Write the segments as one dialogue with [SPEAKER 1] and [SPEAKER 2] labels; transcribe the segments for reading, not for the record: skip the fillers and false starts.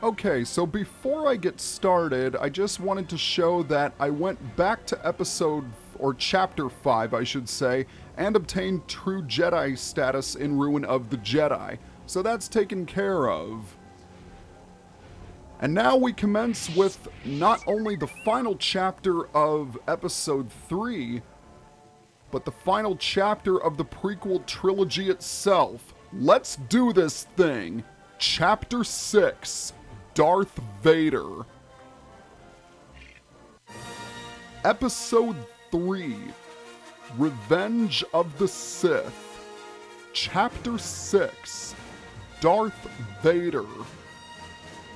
[SPEAKER 1] Okay, so before I get started, I just wanted to show that I went back to chapter 5, I should say, and obtained true Jedi status in Ruin of the Jedi. So that's taken care of. And now we commence with not only the final chapter of episode 3, but the final chapter of the prequel trilogy itself. Let's do this thing! Chapter 6. Darth Vader. Episode 3. Revenge of the Sith. Chapter 6. Darth Vader.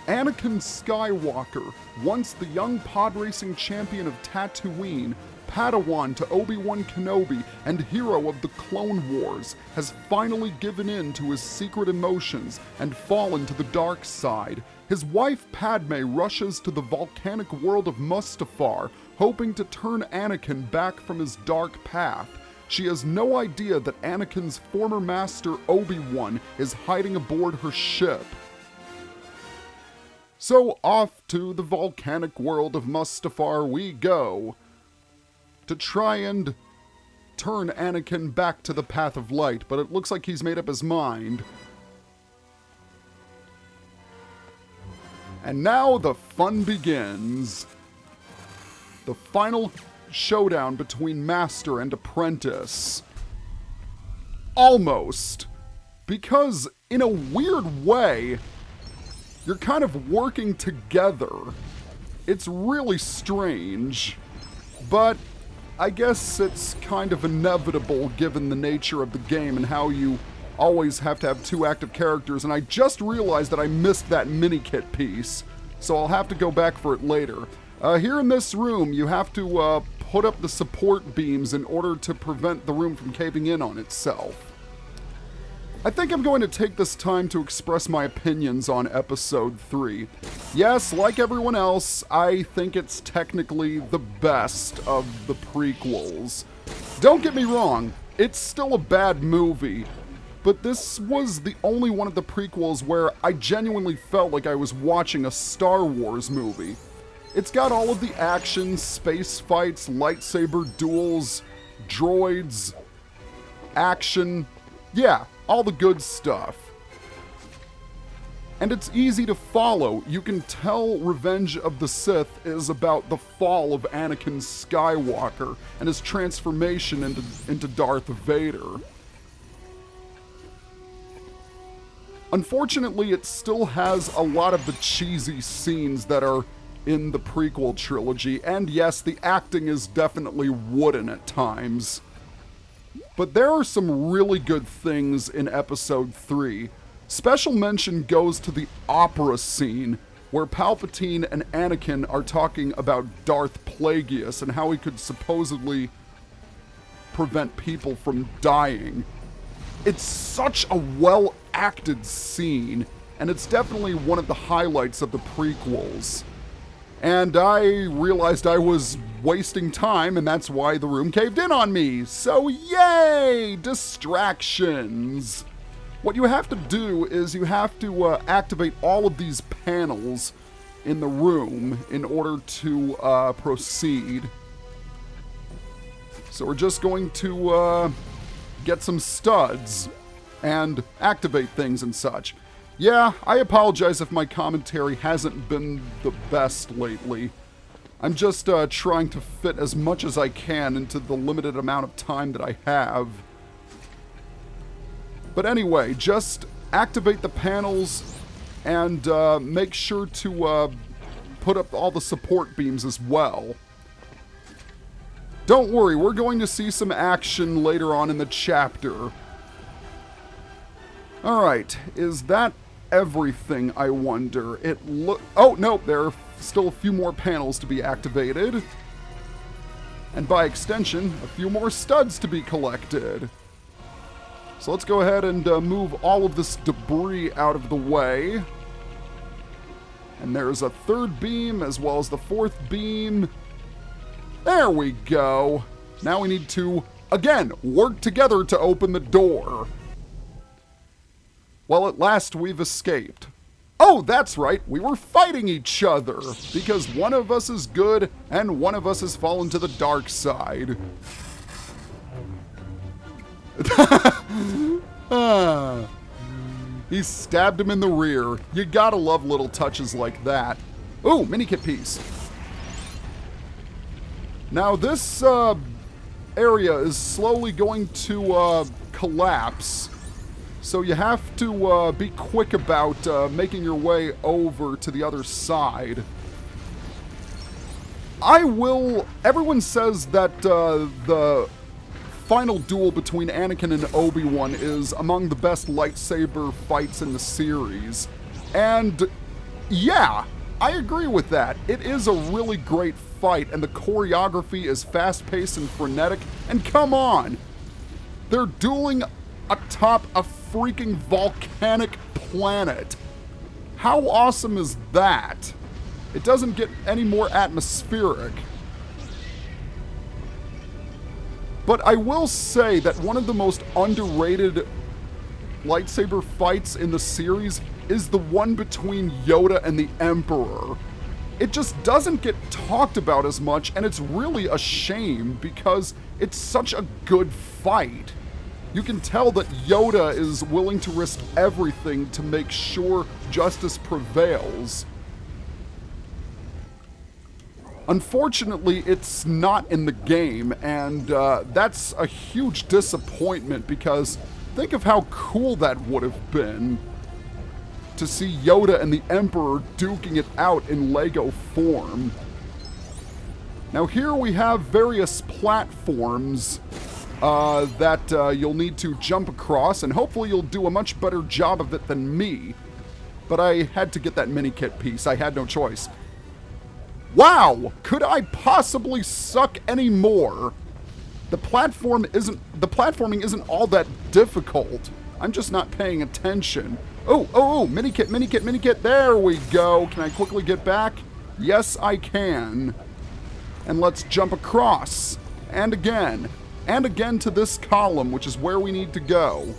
[SPEAKER 1] Anakin Skywalker, once the young pod racing champion of Tatooine, Padawan to Obi-Wan Kenobi, and hero of the Clone Wars, has finally given in to his secret emotions and fallen to the dark side. His wife Padme rushes to the volcanic world of Mustafar, hoping to turn Anakin back from his dark path. She has no idea that Anakin's former master Obi-Wan is hiding aboard her ship. So off to the volcanic world of Mustafar we go, to try and turn Anakin back to the path of light, but it looks like he's made up his mind. And now the fun begins. The final showdown between master and apprentice. Almost. Because, in a weird way, you're kind of working together. It's really strange. But I guess it's kind of inevitable given the nature of the game and how you always have to have two active characters, and I just realized that I missed that mini-kit piece, so I'll have to go back for it later. Here in this room, you have to put up the support beams in order to prevent the room from caving in on itself. I think I'm going to take this time to express my opinions on Episode 3. Yes, like everyone else, I think it's technically the best of the prequels. Don't get me wrong, it's still a bad movie, but this was the only one of the prequels where I genuinely felt like I was watching a Star Wars movie. It's got all of the action, space fights, lightsaber duels, droids, action, yeah, all the good stuff. And it's easy to follow. You can tell Revenge of the Sith is about the fall of Anakin Skywalker and his transformation into Darth Vader. Unfortunately, it still has a lot of the cheesy scenes that are in the prequel trilogy, and yes, the acting is definitely wooden at times. But there are some really good things in Episode 3. Special mention goes to the opera scene, where Palpatine and Anakin are talking about Darth Plagueis and how he could supposedly prevent people from dying. It's such a well-acted scene, and it's definitely one of the highlights of the prequels. And I realized I was wasting time, and that's why the room caved in on me. So yay! Distractions! What you have to do is you have to activate all of these panels in the room in order to proceed. So we're just going to get some studs and activate things and such. Yeah, I apologize if my commentary hasn't been the best lately. I'm just trying to fit as much as I can into the limited amount of time that I have. But anyway, just activate the panels and make sure to put up all the support beams as well. Don't worry, we're going to see some action later on in the chapter. Alright, is that everything, I wonder? Oh, no, there are still a few more panels to be activated. And by extension, a few more studs to be collected. So let's go ahead and move all of this debris out of the way. And there's a third beam as well as the fourth beam. There we go. Now we need to, again, work together to open the door. Well, at last we've escaped. Oh, that's right, we were fighting each other, because one of us is good and one of us has fallen to the dark side. He stabbed him in the rear. You gotta love little touches like that. Ooh, mini kit piece. Now this area is slowly going to collapse. So you have to be quick about making your way over to the other side. Everyone says that the final duel between Anakin and Obi-Wan is among the best lightsaber fights in the series. And yeah, I agree with that. It is a really great fight, and the choreography is fast-paced and frenetic. And come on, they're dueling atop a freaking volcanic planet. How awesome is that? It doesn't get any more atmospheric. But I will say that one of the most underrated lightsaber fights in the series is the one between Yoda and the Emperor. It just doesn't get talked about as much, and it's really a shame because it's such a good fight. You can tell that Yoda is willing to risk everything to make sure justice prevails. Unfortunately, it's not in the game, and that's a huge disappointment because think of how cool that would have been to see Yoda and the Emperor duking it out in Lego form. Now here we have various platforms that you'll need to jump across, and hopefully you'll do a much better job of it than me. But I had to get that mini kit piece. I had no choice. Wow! Could I possibly suck any more? The platforming isn't all that difficult. I'm just not paying attention. Oh, mini kit. There we go. Can I quickly get back? Yes, I can. And let's jump across. And again to this column, which is where we need to go.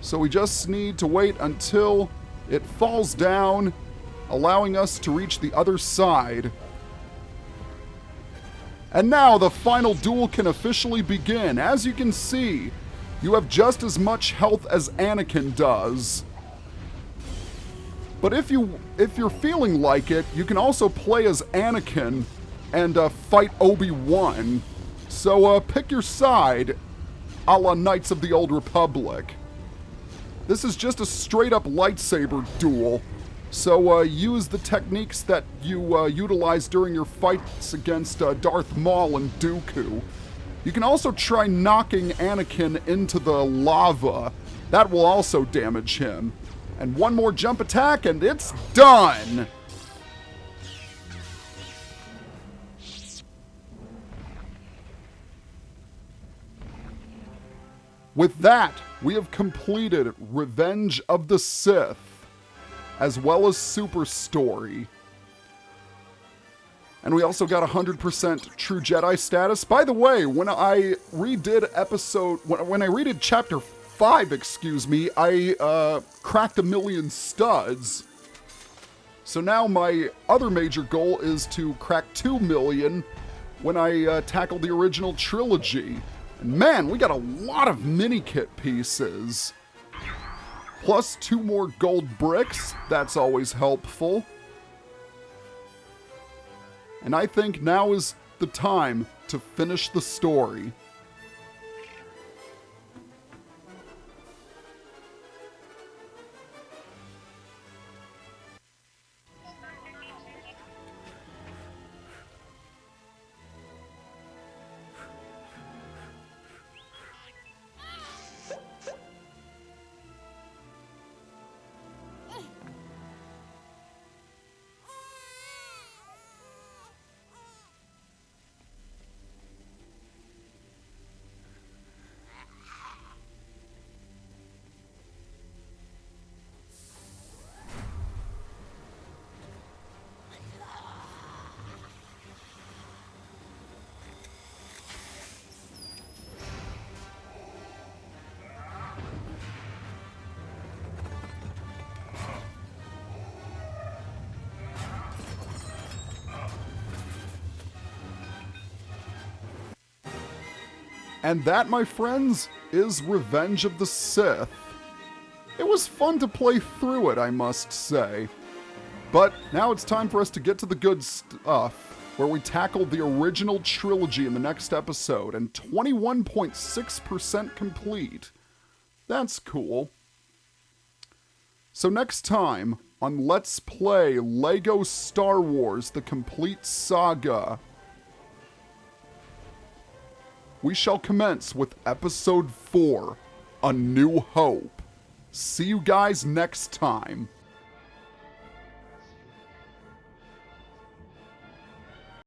[SPEAKER 1] So we just need to wait until it falls down, allowing us to reach the other side. And now the final duel can officially begin. As you can see, you have just as much health as Anakin does. But if you're feeling like it, you can also play as Anakin and fight Obi-Wan. So pick your side, a la Knights of the Old Republic. This is just a straight-up lightsaber duel. So use the techniques that you utilize during your fights against Darth Maul and Dooku. You can also try knocking Anakin into the lava. That will also damage him. And one more jump attack and it's done! With that, we have completed Revenge of the Sith, as well as Super Story. And we also got 100% True Jedi status. By the way, when I redid Chapter 5, I cracked 1 million studs. So now my other major goal is to crack 2 million when I tackle the original trilogy. And man, we got a lot of mini kit pieces. Plus 2 more gold bricks, that's always helpful. And I think now is the time to finish the story. And that, my friends, is Revenge of the Sith. It was fun to play through it, I must say. But now it's time for us to get to the good stuff, where we tackle the original trilogy in the next episode, and 21.6% complete. That's cool. So next time on Let's Play LEGO Star Wars The Complete Saga, we shall commence with Episode 4, A New Hope. See you guys next time.